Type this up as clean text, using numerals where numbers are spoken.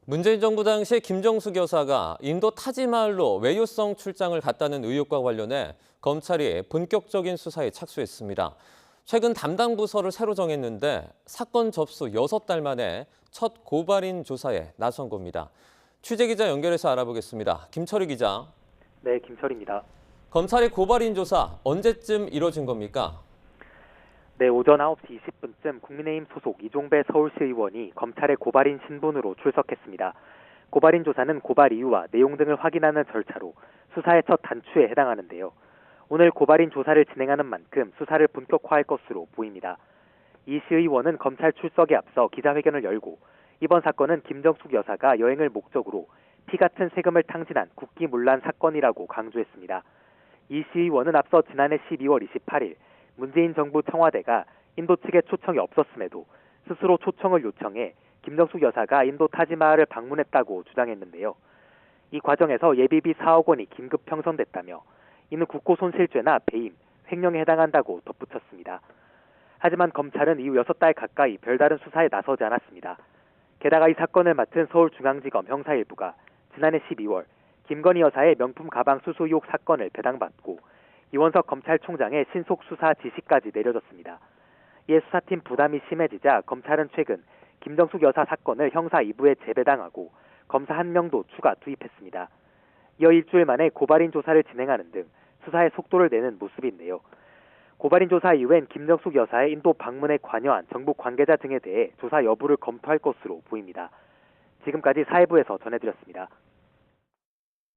문재인 정부 당시 김정숙 여사가 인도 타지마할로 외유성 출장을 갔다는 의혹과 관련해 검찰이 본격적인 수사에 착수했습니다. 최근 담당 부서를 새로 정했는데 사건 접수 6달 만에 첫 고발인 조사에 나선 겁니다. 취재기자 연결해서 알아보겠습니다. 김철희 기자. 네, 김철입니다. 검찰의 고발인 조사 언제쯤 이뤄진 겁니까? 네, 오전 9시 20분쯤 국민의힘 소속 이종배 서울시 의원이 검찰의 고발인 신분으로 출석했습니다. 고발인 조사는 고발 이유와 내용 등을 확인하는 절차로 수사의 첫 단추에 해당하는데요. 오늘 고발인 조사를 진행하는 만큼 수사를 본격화할 것으로 보입니다. 이 시 의원은 검찰 출석에 앞서 기자회견을 열고 이번 사건은 김정숙 여사가 여행을 목적으로 피 같은 세금을 탕진한 국기문란 사건이라고 강조했습니다. 이 시 의원은 앞서 지난해 12월 28일 문재인 정부 청와대가 인도 측의 초청이 없었음에도 스스로 초청을 요청해 김정숙 여사가 인도 타지마할을 방문했다고 주장했는데요. 이 과정에서 예비비 4억 원이 긴급 형성됐다며 이는 국고손실죄나 배임, 횡령에 해당한다고 덧붙였습니다. 하지만 검찰은 이후 6달 가까이 별다른 수사에 나서지 않았습니다. 게다가 이 사건을 맡은 서울중앙지검 형사일부가 지난해 12월 김건희 여사의 명품 가방 수수 의혹 사건을 배당받고 이원석 검찰총장의 신속 수사 지시까지 내려졌습니다. 이에 수사팀 부담이 심해지자 검찰은 최근 김정숙 여사 사건을 형사 2부에 재배당하고 검사 1명도 추가 투입했습니다. 이어 일주일 만에 고발인 조사를 진행하는 등 수사에 속도를 내는 모습인데요. 고발인 조사 이후엔 김정숙 여사의 인도 방문에 관여한 정부 관계자 등에 대해 조사 여부를 검토할 것으로 보입니다. 지금까지 사회부에서 전해드렸습니다.